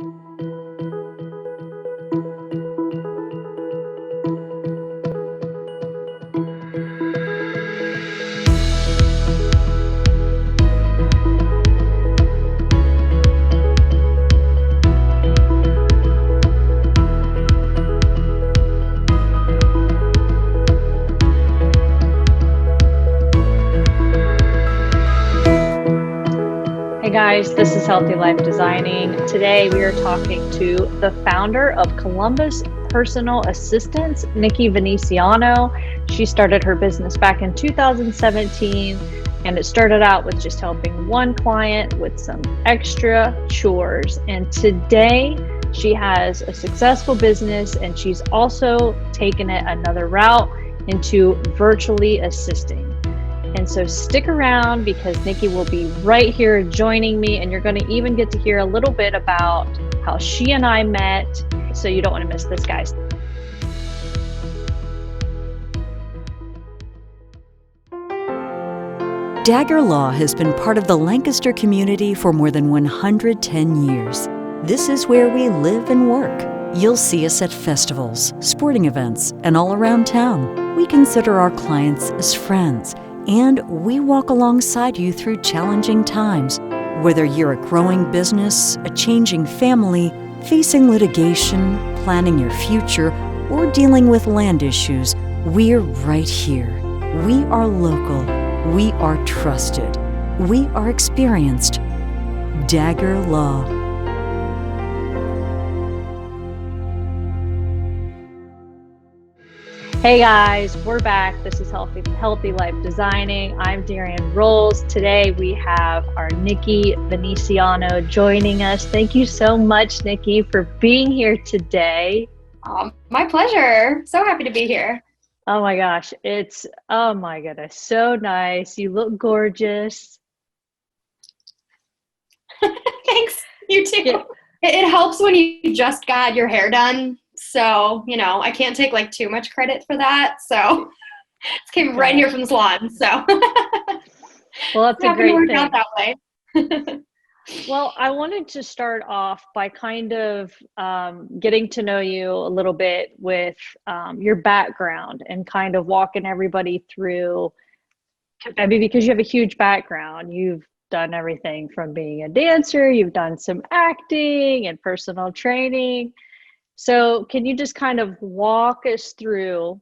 Hey guys, this is Healthy Life Designing. Today we are talking to the founder of Columbus Personal Assistants, Nikki Veneziano. She started her business back in 2017, and it started out with just helping one client with some extra chores. And today she has a successful business, and she's also taken it another route into virtually assisting. And so stick around because Nikki will be right here joining me, and you're going to even get to hear a little bit about how she and I met. So you don't want to miss this, guys. Dagger Law has been part of the Lancaster community for more than 110 years. This is where we live and work. You'll see us at festivals, sporting events, and all around town. We consider our clients as friends, and we walk alongside you through challenging times. Whether you're a growing business, a changing family, facing litigation, planning your future, or dealing with land issues, we're right here. We are local. We are trusted. We are experienced. Dagger Law. Hey guys, we're back. This is Healthy Life Designing. I'm Darian. Today we have our Nikki Veneziano joining us. Thank you so much, Nikki, for being here today. My pleasure. So happy to be here. Oh my gosh, oh my goodness, so nice. You look gorgeous. Thanks, you too. Yeah. It helps when you just got your hair done. So, I can't take too much credit for that. So it came right here from the salon. So well, that's a great thing. Out that way. Well, I wanted to start off by kind of getting to know you a little bit with your background and kind of walking everybody through, because you have a huge background. You've done everything from being a dancer, you've done some acting and personal training. So can you just kind of walk us through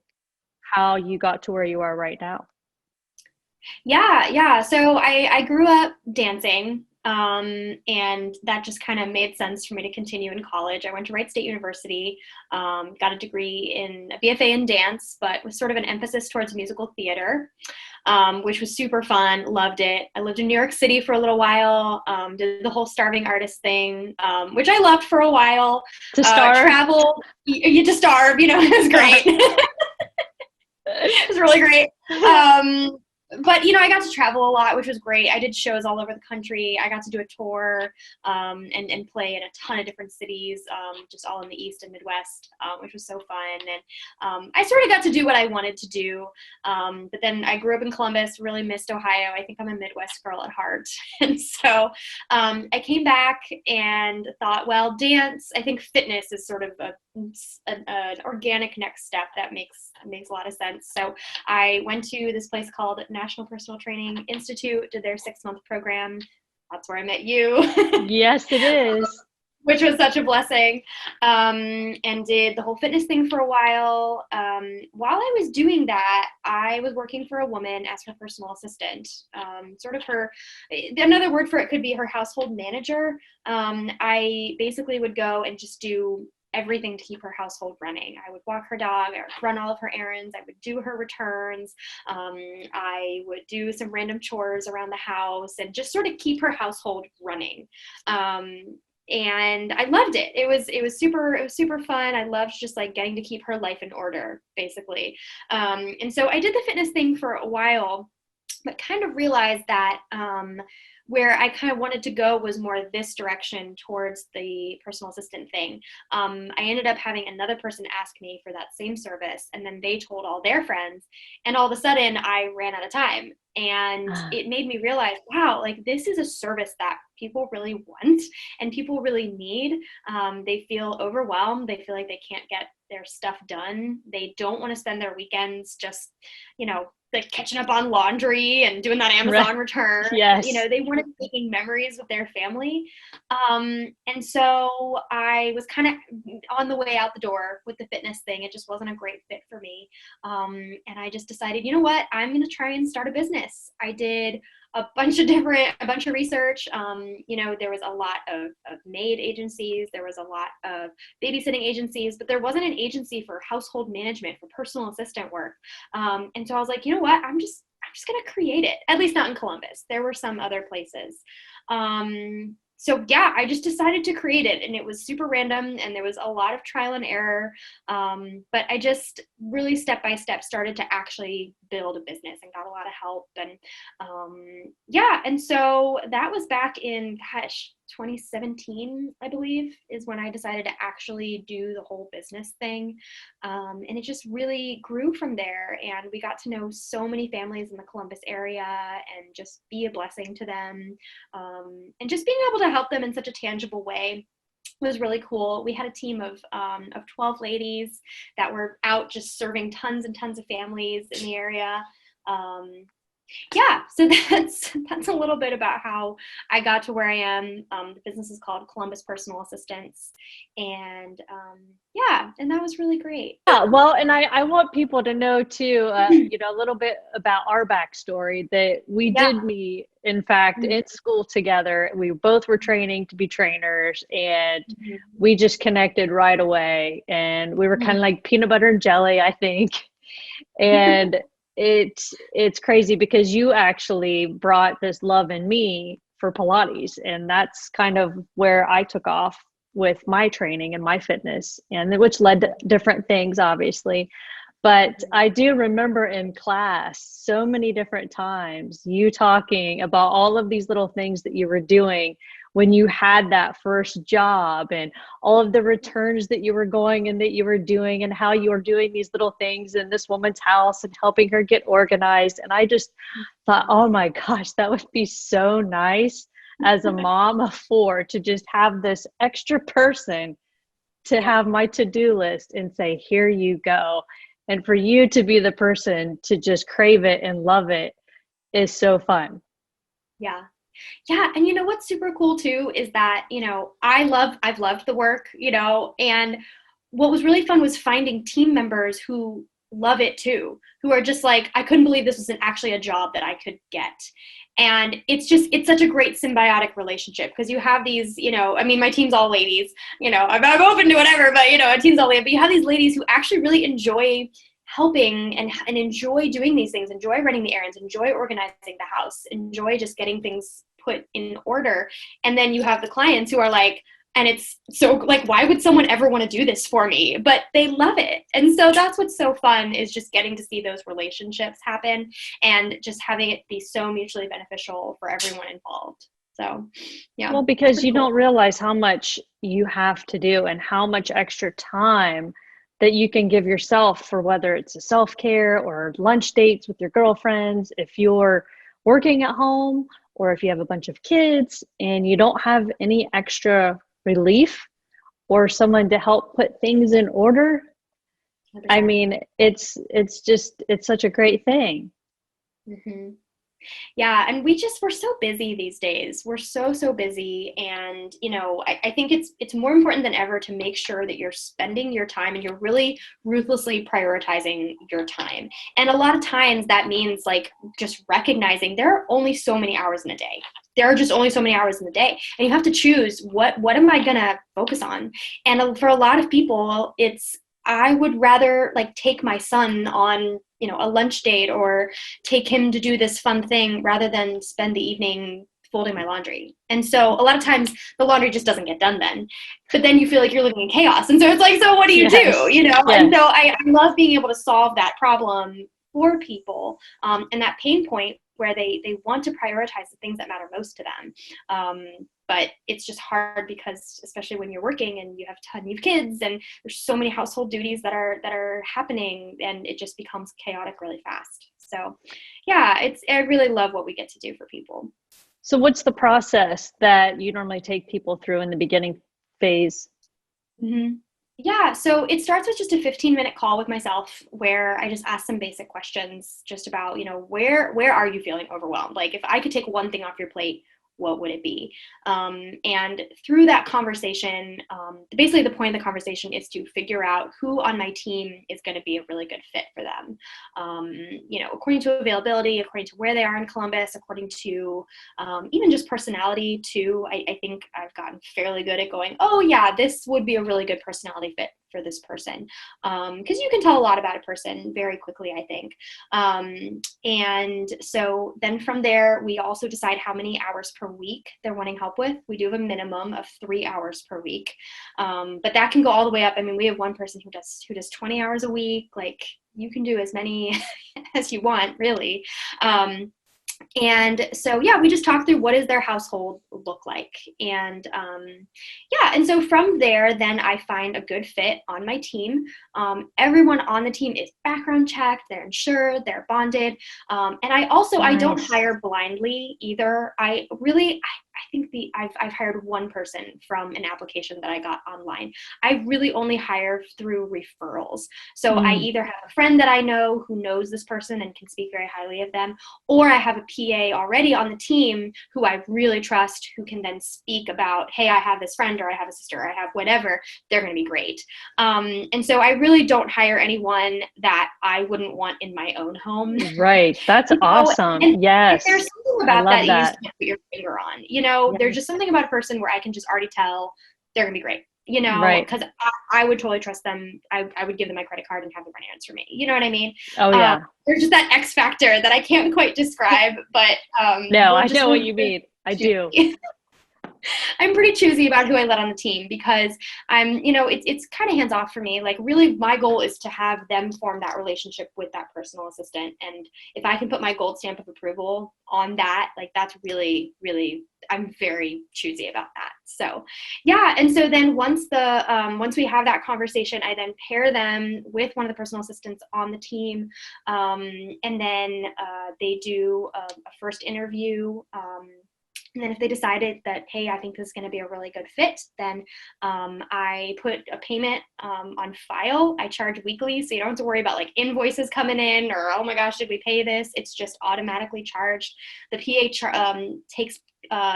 how you got to where you are right now? Yeah. So I grew up dancing, and that just kind of made sense for me to continue in college. I went to Wright State University, got a degree in a BFA in dance, but with sort of an emphasis towards musical theater. Which was super fun. Loved it. I lived in New York City for a little while, did the whole starving artist thing, which I loved for a while. To starve? Travel, to starve, it was great. It was really great. But, I got to travel a lot, which was great. I did shows all over the country. I got to do a tour and play in a ton of different cities, just all in the East and Midwest, which was so fun. And I sort of got to do what I wanted to do. But then I grew up in Columbus, really missed Ohio. I think I'm a Midwest girl at heart. And so I came back and thought, well, dance, I think fitness is sort of an organic next step that makes a lot of sense. So I went to this place called National Personal Training Institute, did their 6-month program. That's where I met you. Yes, it is. Which was such a blessing, and did the whole fitness thing for a while. While I was doing that, I was working for a woman as her personal assistant, sort of another word for it could be her household manager. I basically would go and just do everything to keep her household running. I would walk her dog, I would run all of her errands, I would do her returns, I would do some random chores around the house and just sort of keep her household running. And I loved it. It was super fun. I loved just getting to keep her life in order, basically. And so I did the fitness thing for a while, but kind of realized that where I kind of wanted to go was more this direction towards the personal assistant thing. I ended up having another person ask me for that same service, and then they told all their friends, and all of a sudden I ran out of time. And it made me realize, wow, like this is a service that people really want and people really need. They feel overwhelmed. They feel like they can't get their stuff done. They don't want to spend their weekends just, like catching up on laundry and doing that Amazon return. Yes. They want to be making memories with their family. And so I was kind of on the way out the door with the fitness thing. It just wasn't a great fit for me. And I just decided, you know what, I'm going to try and start a business. I did a bunch of research. There was a lot of maid agencies. There was a lot of babysitting agencies, but there wasn't an agency for household management, for personal assistant work. And so I was like, you know what, I'm just going to create it, at least not in Columbus. There were some other places. So yeah, I just decided to create it, and it was super random, and there was a lot of trial and error. But I just really step by step started to actually build a business and got a lot of help. And and so that was back in 2017, I believe, is when I decided to actually do the whole business thing. And it just really grew from there. And we got to know so many families in the Columbus area and just be a blessing to them. And just being able to help them in such a tangible way was really cool. We had a team of 12 ladies that were out just serving tons and tons of families in the area. So that's a little bit about how I got to where I am. The business is called Columbus Personal Assistants, and and that was really great. Yeah, well, and I want people to know too, a little bit about our backstory, that we did meet, in fact, in school together. We both were training to be trainers, and we just connected right away, and we were kind of like peanut butter and jelly, I think. And it's crazy because you actually brought this love in me for Pilates, and that's kind of where I took off with my training and my fitness, and which led to different things, obviously. But I do remember in class so many different times you talking about all of these little things that you were doing when you had that first job, and all of the returns that you were going and that you were doing, and how you were doing these little things in this woman's house and helping her get organized. And I just thought, oh my gosh, that would be so nice as a mom of 4 to just have this extra person to have my to-do list and say, here you go. And for you to be the person to just crave it and love it is so fun. Yeah. Yeah. And what's super cool too is that, I've loved the work, and what was really fun was finding team members who love it too, who are just like, I couldn't believe this wasn't actually a job that I could get. And it's such a great symbiotic relationship, because you have these, my team's all ladies, I'm open to whatever, but a team's all ladies, but you have these ladies who actually really enjoy helping and enjoy doing these things, enjoy running the errands, enjoy organizing the house, enjoy just getting things put in order. And then you have the clients who are like, and it's so like, why would someone ever want to do this for me? But they love it. And so that's what's so fun, is just getting to see those relationships happen and just having it be so mutually beneficial for everyone involved. So, yeah. Well, because you don't realize how much you have to do and how much extra time that you can give yourself for, whether it's a self-care or lunch dates with your girlfriends, if you're working at home, or if you have a bunch of kids and you don't have any extra relief or someone to help put things in order. 100%. I mean, it's such a great thing. Mm-hmm. Yeah. And we're so busy these days. We're so busy. And, I think it's more important than ever to make sure that you're spending your time and you're really ruthlessly prioritizing your time. And a lot of times that means like just recognizing there are only so many hours in a day. There are just only so many hours in the day, and you have to choose what am I going to focus on? And for a lot of people, I would rather like take my son on, a lunch date, or take him to do this fun thing, rather than spend the evening folding my laundry. And so a lot of times the laundry just doesn't get done then, but then you feel like you're living in chaos. And so it's like, so what do you do? Yes. And so I love being able to solve that problem for people, and that pain point where they want to prioritize the things that matter most to them. But it's just hard because, especially when you're working and you have a ton of kids and there's so many household duties that are happening, and it just becomes chaotic really fast. So yeah, I really love what we get to do for people. So what's the process that you normally take people through in the beginning phase? Mm-hmm. Yeah, so it starts with just a 15-minute call with myself where I just ask some basic questions just about, where are you feeling overwhelmed? Like, if I could take one thing off your plate, what would it be? And through that conversation, basically the point of the conversation is to figure out who on my team is going to be a really good fit for them. According to availability, according to where they are in Columbus, according to even just personality too. I think I've gotten fairly good at going, oh yeah, this would be a really good personality fit for this person. Because you can tell a lot about a person very quickly, I think. And so then from there, we also decide how many hours per week they're wanting help with. We do have a minimum of 3 hours per week. But that can go all the way up. I mean, we have one person who does 20 hours a week. Like, you can do as many as you want, really. And so, yeah, we just talk through what does their household look like. And and so from there, then I find a good fit on my team. Everyone on the team is background checked, they're insured, they're bonded. And I also, I don't hire blindly either. I think I've hired one person from an application that I got online. I really only hire through referrals. So I either have a friend that I know who knows this person and can speak very highly of them, or I have a PA already on the team who I really trust, who can then speak about, hey, I have this friend, or I have a sister, or I have whatever. They're going to be great. And so I really don't hire anyone that I wouldn't want in my own home. Right. That's awesome. Yes. There's something about that you just can't put your finger on. There's just something about a person where I can just already tell they're going to be great, right. Because I would totally trust them. I would give them my credit card and have them run errands for me. You know what I mean? Oh, yeah. There's just that X factor that I can't quite describe, but no, I know what you mean. I do. I'm pretty choosy about who I let on the team because it's kind of hands off for me. Like, really, my goal is to have them form that relationship with that personal assistant. And if I can put my gold stamp of approval on that, like, that's really, really, I'm very choosy about that. So, yeah. And so then once we have that conversation, I then pair them with one of the personal assistants on the team. And then they do a first interview. And then if they decided that, hey, I think this is going to be a really good fit, then I put a payment on file. I charge weekly, so you don't have to worry about like invoices coming in or, oh my gosh, did we pay this? It's just automatically charged. The PA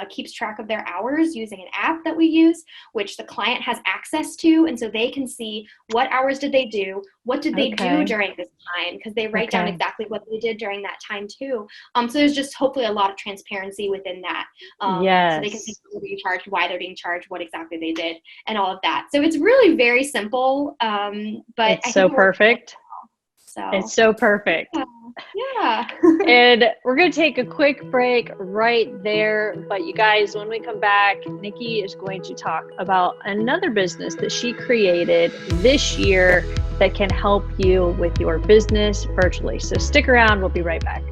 keeps track of their hours using an app that we use, which the client has access to. And so they can see what hours did they do, what did they do during this time, because they write down exactly what they did during that time too. So there's just hopefully a lot of transparency within that. So they can see who they're being charged, why they're being charged, what exactly they did, and all of that. So it's really very simple. But it's so perfect. So it's so perfect. Yeah. And we're going to take a quick break right there. But you guys, when we come back, Nikki is going to talk about another business that she created this year that can help you with your business virtually. So stick around. We'll be right back.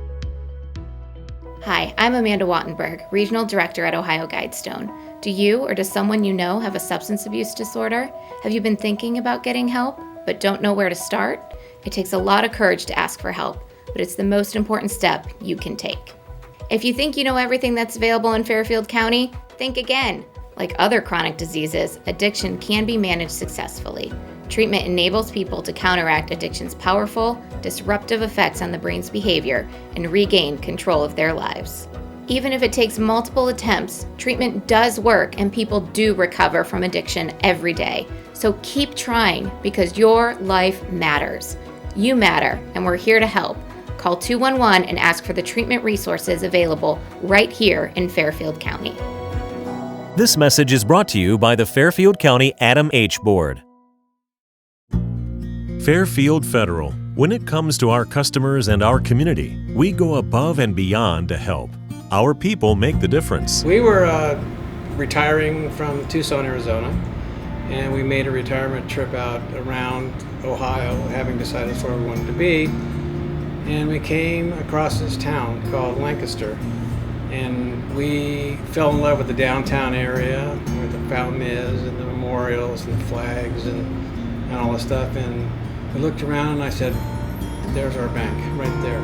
Hi, I'm Amanda Wattenberg, Regional Director at Ohio Guidestone. Do you or does someone you know have a substance abuse disorder? Have you been thinking about getting help but don't know where to start? It takes a lot of courage to ask for help, but it's the most important step you can take. If you think you know everything that's available in Fairfield County, think again. Like other chronic diseases, addiction can be managed successfully. Treatment enables people to counteract addiction's powerful, disruptive effects on the brain's behavior and regain control of their lives. Even if it takes multiple attempts, treatment does work and people do recover from addiction every day. So keep trying because your life matters. You matter, and we're here to help. Call 211 and ask for the treatment resources available right here in Fairfield County. This message is brought to you by the Fairfield County Adam H. Board. Fairfield Federal. When it comes to our customers and our community, we go above and beyond to help. Our people make the difference. We were retiring from Tucson, Arizona, and we made a retirement trip out around Ohio, having decided that's where we wanted to be. and we came across this town called Lancaster, and we fell in love with the downtown area where the fountain is and the memorials and the flags and all this stuff. And we looked around and I said, there's our bank right there.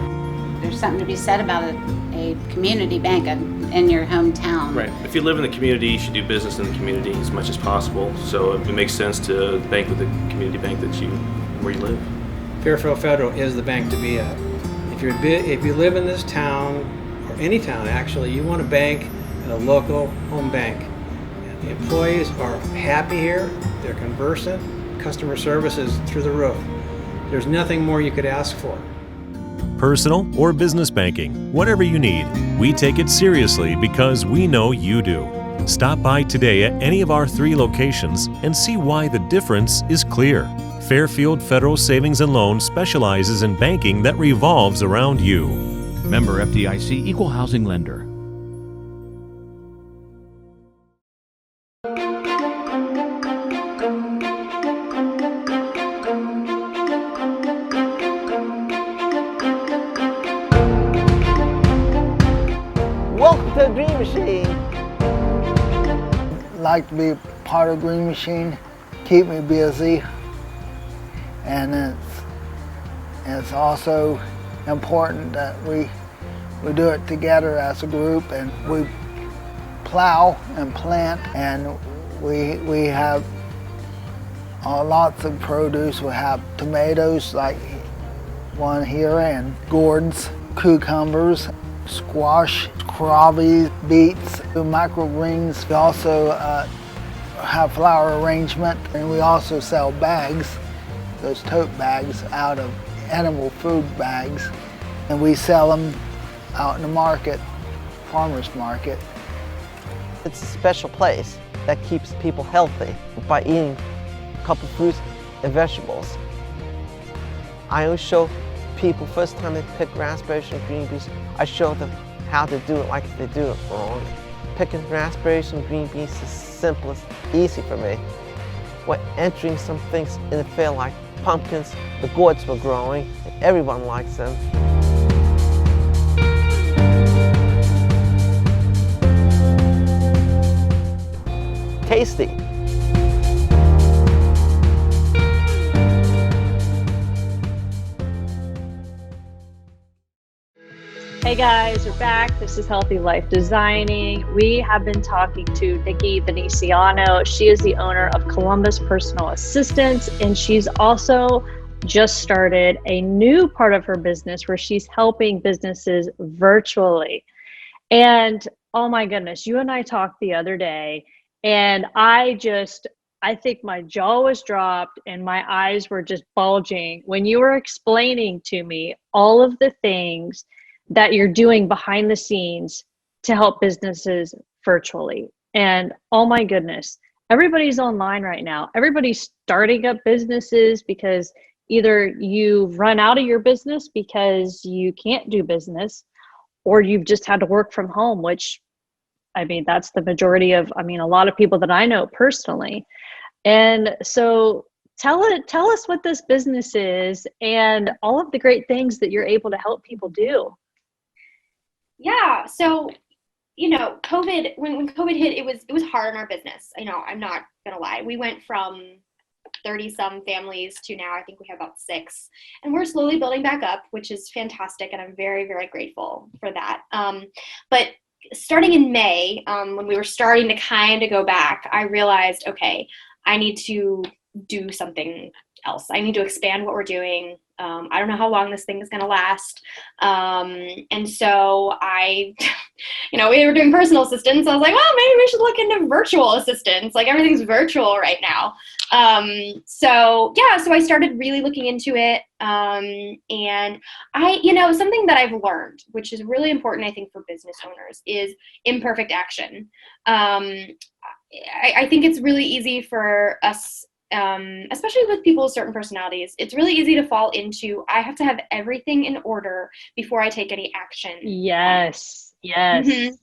There's something to be said about a community bank in your hometown. Right. If you live in the community, you should do business in the community as much as possible. So it makes sense to bank with the community bank where you live. Fairfield Federal is the bank to be at. If you live in this town, or any town actually, you want to bank at a local home bank. And the employees are happy here, they're conversant, customer service is through the roof. There's nothing more you could ask for. Personal or business banking, whatever you need, we take it seriously because we know you do. Stop by today at any of our 3 locations and see why the difference is clear. Fairfield Federal Savings and Loan specializes in banking that revolves around you. Member FDIC Equal Housing Lender. Welcome to the Dream Machine. Like to be part of Dream Machine, keep me busy, and it's also important that we do it together as a group, and we plow and plant, and we have lots of produce. We have tomatoes like one here, and gourds, cucumbers, squash, crawfish, beets, microgreens. We also have flower arrangement, and we also sell bags, those tote bags out of edible food bags, and we sell them out in the market, farmers market. It's a special place that keeps people healthy by eating a couple fruits and vegetables. I always show people, first time they pick raspberries and green beans, I show them how to do it like they do it wrong. Picking raspberries and green beans is simplest, easy for me. We're entering some things in the field like pumpkins, the gourds were growing, and everyone likes them. Tasty. Hey guys, we're back. This is Healthy Life Designing. We have been talking to Nikki Veneziano. She is the owner of Columbus Personal Assistants, and she's also just started a new part of her business where she's helping businesses virtually. And oh my goodness, you and I talked the other day, and I think my jaw was dropped and my eyes were just bulging when you were explaining to me all of the things that you're doing behind the scenes to help businesses virtually. And oh my goodness, everybody's online right now. Everybody's starting up businesses because either you've run out of your business because you can't do business, or you've just had to work from home, which, I mean, that's the majority of, a lot of people that I know personally. And so tell us what this business is and all of the great things that you're able to help people do. Yeah. So, COVID, when COVID hit, it was hard on our business. I'm not going to lie. We went from 30 some families to now I think we have about 6, and we're slowly building back up, which is fantastic. And I'm very, very grateful for that. But starting in May, when we were starting to kind of go back, I realized, okay, I need to do something else. I need to expand what we're doing. I don't know how long this thing is going to last. And so we were doing personal assistants. I was like, well, maybe we should look into virtual assistants. Like everything's virtual right now. So I started really looking into it. And something that I've learned, which is really important, I think, for business owners, is imperfect action. I think it's really easy for us, especially with people with certain personalities, it's really easy to fall into, I have to have everything in order before I take any action. Yes. Mm-hmm.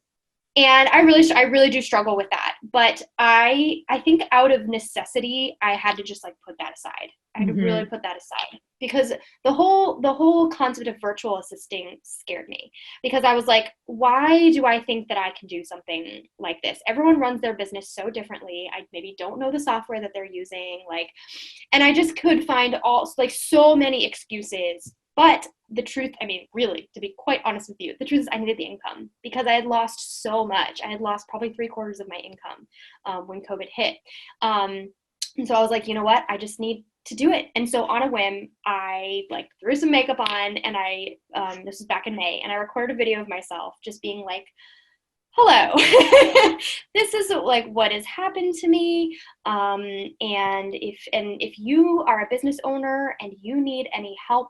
And I really do struggle with that. But I think out of necessity, I had to just put that aside. I had to really put that aside. because the whole concept of virtual assisting scared me, because I was like, why do I think that I can do something like this? Everyone runs their business so differently. I maybe don't know the software that they're using, like, and I just could find so many excuses. But the truth, I mean, really, to be quite honest with you, the truth is I needed the income, because I had lost so much. I had lost probably 3/4 of my income when COVID hit. And so I was like, you know what? I just need to do it. And so on a whim, I like threw some makeup on, and this was back in May, and I recorded a video of myself just being like, hello, this is like what has happened to me. And if you are a business owner and you need any help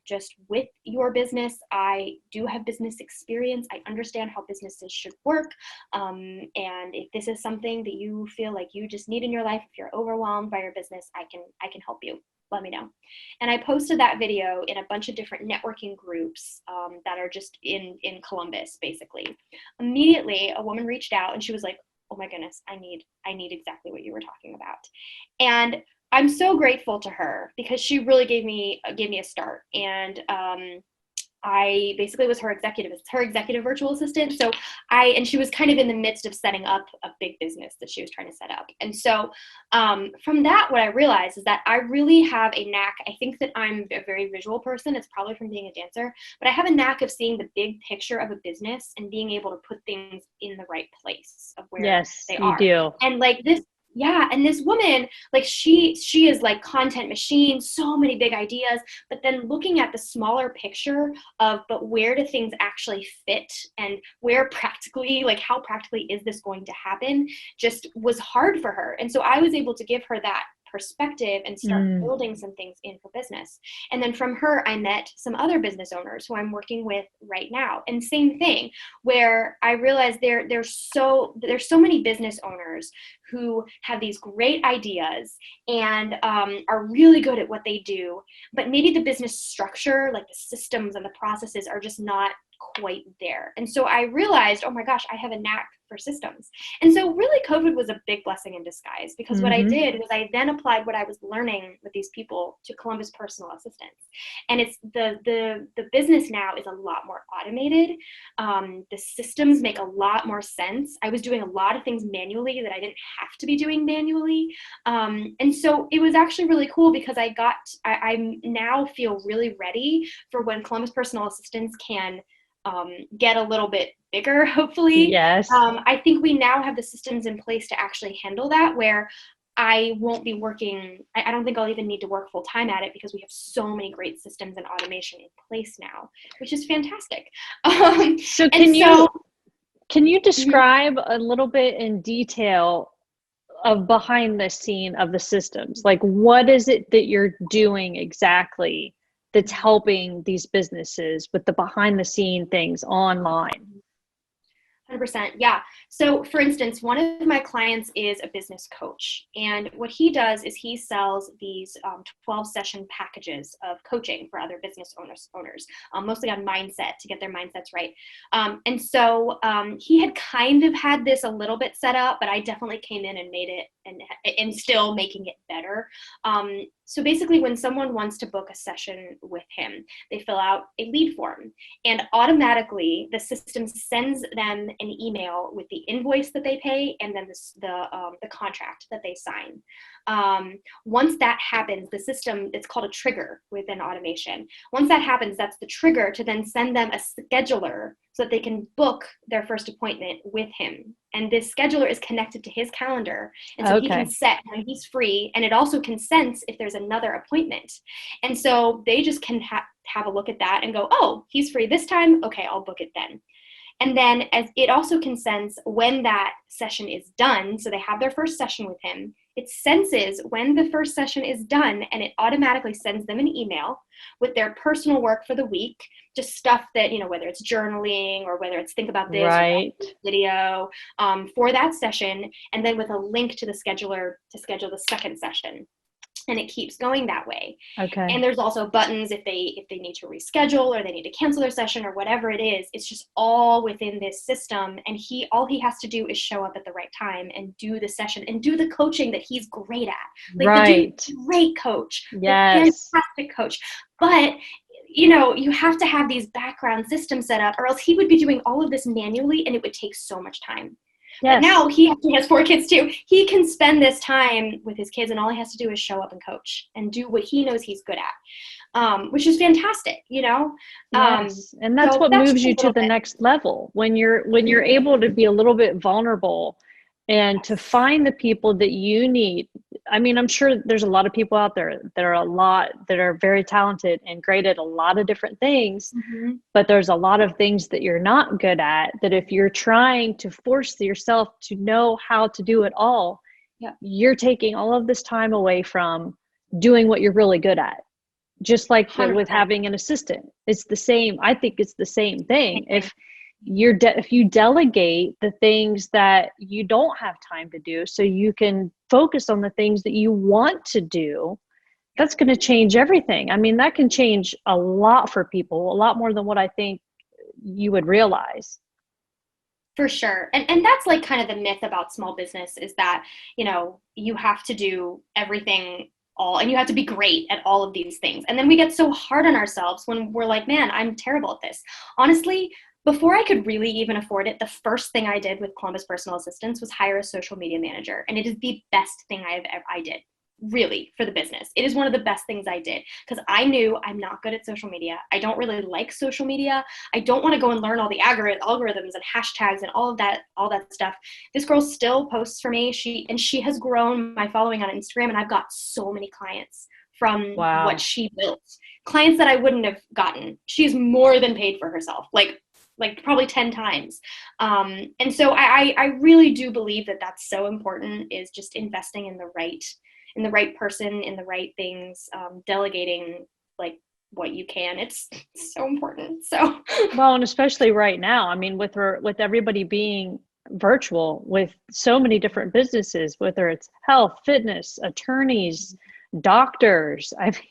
just with your business, I do have business experience. I understand how businesses should work. And if this is something that you feel like you just need in your life, if you're overwhelmed by your business, I can help you. Let me know. And I posted that video in a bunch of different networking groups that are just in Columbus, basically. Immediately, a woman reached out, and she was like, oh my goodness, I need exactly what you were talking about. And I'm so grateful to her, because she really gave me a start. And I basically was her executive virtual assistant. So she was kind of in the midst of setting up a big business that she was trying to set up. And so from that, what I realized is that I really have a knack. I think that I'm a very visual person. It's probably from being a dancer, but I have a knack of seeing the big picture of a business and being able to put things in the right place of where they are. Yes, you do. And like this, yeah, and this woman, like she is like content machine, so many big ideas, but then looking at the smaller picture of, but where do things actually fit, and where practically, like how practically is this going to happen, just was hard for her. And so I was able to give her that perspective and start building some things in her business. And then from her, I met some other business owners who I'm working with right now. And same thing, where I realized there's so many business owners who have these great ideas and are really good at what they do, but maybe the business structure, like the systems and the processes, are just not quite there. And so I realized, oh my gosh, I have a knack for systems. And so really COVID was a big blessing in disguise, because what I did was I then applied what I was learning with these people to Columbus Personal Assistants. And it's the business now is a lot more automated. The systems make a lot more sense. I was doing a lot of things manually that I didn't have to be doing manually. And so it was actually really cool, because I now feel really ready for when Columbus Personal Assistants can get a little bit bigger, hopefully. Yes. I think we now have the systems in place to actually handle that, where I won't be working, I don't think I'll even need to work full time at it, because we have so many great systems and automation in place now, which is fantastic. So can you describe a little bit in detail of behind the scene of the systems? Like, what is it that you're doing exactly that's helping these businesses with the behind the scene things online? 100%. Yeah. So for instance, one of my clients is a business coach, and what he does is he sells these 12-session packages of coaching for other business owners, mostly on mindset, to get their mindsets right. And so he had kind of had this a little bit set up, but I definitely came in and made it and still making it better. So basically, when someone wants to book a session with him, they fill out a lead form, and automatically the system sends them an email with the invoice that they pay, and then the contract that they sign. Once that happens, the system, it's called a trigger within automation. Once that happens, that's the trigger to then send them a scheduler so that they can book their first appointment with him. And this scheduler is connected to his calendar. And so he can set when he's free, and it also can sense if there's another appointment. And so they just can have a look at that and go, oh, he's free this time. Okay, I'll book it then. And then as it also can sense when that session is done. So they have their first session with him. It senses when the first session is done, and it automatically sends them an email with their personal work for the week, just stuff that, whether it's journaling or whether it's think about this, right, or video for that session, and then with a link to the scheduler to schedule the second session. And it keeps going that way. Okay. And there's also buttons if they need to reschedule or they need to cancel their session or whatever it is. It's just all within this system. And all he has to do is show up at the right time and do the session and do the coaching that he's great at. Like Right. the dude's a great coach, Yes. fantastic coach. But you have to have these background systems set up, or else he would be doing all of this manually and it would take so much time. Yes. But now he actually has 4 kids too. He can spend this time with his kids, and all he has to do is show up and coach and do what he knows he's good at, which is fantastic, Yes. And that's what moves you to the next level. When you're able to be a little bit vulnerable and to find the people that you need. I mean, I'm sure there's a lot of people out there that are very talented and great at a lot of different things, but there's a lot of things that you're not good at, that if you're trying to force yourself to know how to do it all, you're taking all of this time away from doing what you're really good at. Just like with having an assistant, it's the same. I think it's the same thing. If you delegate the things that you don't have time to do so you can focus on the things that you want to do, that's going to change everything. I mean, that can change a lot for people, a lot more than what I think you would realize. For sure. And that's like kind of the myth about small business, is that, you have to do everything and you have to be great at all of these things. And then we get so hard on ourselves when we're like, man, I'm terrible at this. Honestly, before I could really even afford it, the first thing I did with Columbus Personal Assistants was hire a social media manager. And it is the best thing I did, really, for the business. It is one of the best things I did, because I knew I'm not good at social media. I don't really like social media. I don't want to go and learn all the algorithms and hashtags and all that stuff. This girl still posts for me. She has grown my following on Instagram, and I've got so many clients from what she built. Clients that I wouldn't have gotten. She's more than paid for herself. Like probably 10 times. And so I really do believe that that's so important, is just investing in the right person, in the right things, delegating like what you can. It's so important. So, well, and especially right now, I mean, with everybody being virtual, with so many different businesses, whether it's health, fitness, attorneys, doctors, I mean,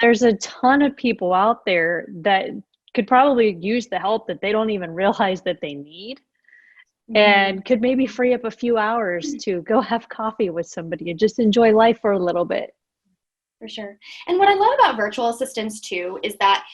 there's a ton of people out there that could probably use the help that they don't even realize that they need, and could maybe free up a few hours to go have coffee with somebody and just enjoy life for a little bit. For sure. And what I love about virtual assistants too is that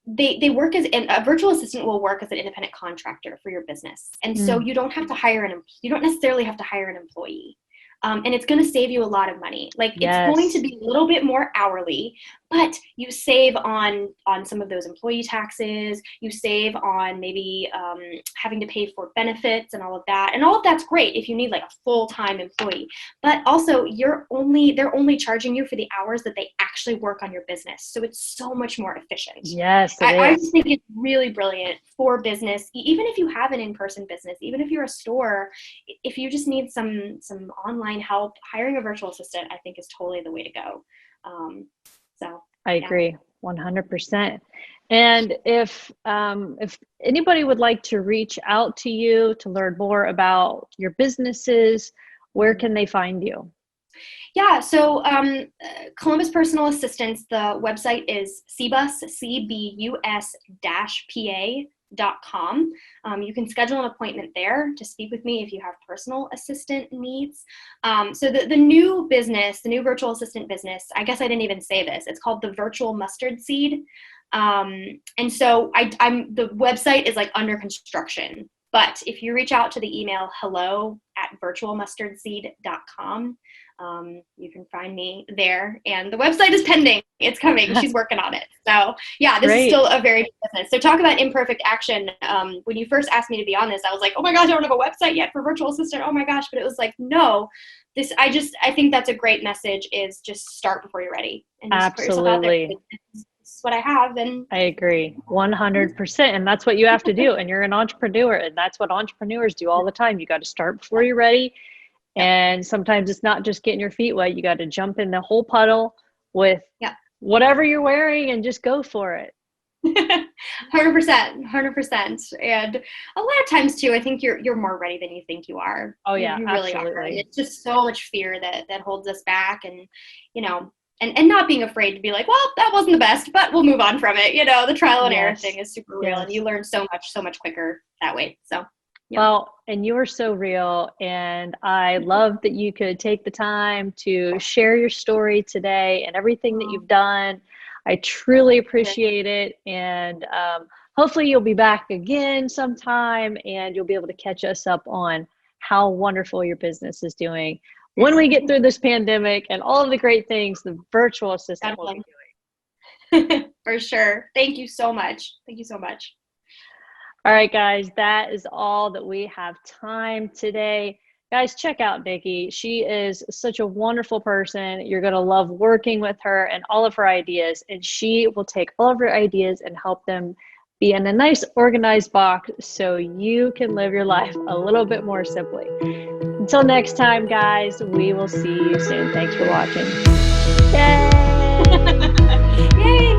they work a virtual assistant will work as an independent contractor for your business. And so you don't necessarily have to hire an employee. And it's going to save you a lot of money. Like it's going to be a little bit more hourly, but you save on some of those employee taxes. You save on maybe having to pay for benefits and all of that. And all of that's great if you need like a full-time employee. But also they're only charging you for the hours that they actually work on your business. So it's so much more efficient. Yes, I just think it's really brilliant for business. Even if you have an in-person business, even if you're a store, if you just need some online help, hiring a virtual assistant, I think, is totally the way to go. So I agree 100%. And if anybody would like to reach out to you to learn more about your businesses, where can they find you? Yeah, so Columbus Personal Assistants, the website is cbus, cbus-pa.com. You can schedule an appointment there to speak with me if you have personal assistant needs. So the new virtual assistant business, I guess I didn't even say this, it's called the Virtual Mustard Seed. And so the website is like under construction. But if you reach out to the email hello@virtualmustardseed.com, you can find me there. And the website is pending. It's coming. She's working on it. So yeah, this is still a very big business. So talk about imperfect action. When you first asked me to be on this, I was like, oh my gosh, I don't have a website yet for virtual assistant. Oh my gosh. But it was like, no, I think that's a great message, is just start before you're ready. And just put yourself out there. This is what I have. And I agree 100%. And that's what you have to do. And you're an entrepreneur, and that's what entrepreneurs do all the time. You got to start before you're ready. And sometimes it's not just getting your feet wet. You got to jump in the whole puddle with whatever you're wearing and just go for it. 100%. And a lot of times too, I think you're more ready than you think you are. Oh yeah, you really absolutely. are. And it's just so much fear that holds us back, and and not being afraid to be like, well, that wasn't the best, but we'll move on from it. The trial and error thing is super real, and you learn so much quicker that way. So. Yeah. Well, and you are so real, and I love that you could take the time to share your story today and everything that you've done. I truly appreciate it, and hopefully you'll be back again sometime, and you'll be able to catch us up on how wonderful your business is doing when we get through this pandemic and all of the great things the virtual assistant will be doing. For sure. Thank you so much. All right, guys, that is all that we have time today. Guys, check out Nikki. She is such a wonderful person. You're going to love working with her and all of her ideas, and she will take all of her ideas and help them be in a nice organized box so you can live your life a little bit more simply. Until next time, guys, we will see you soon. Thanks for watching. Yay! Yay!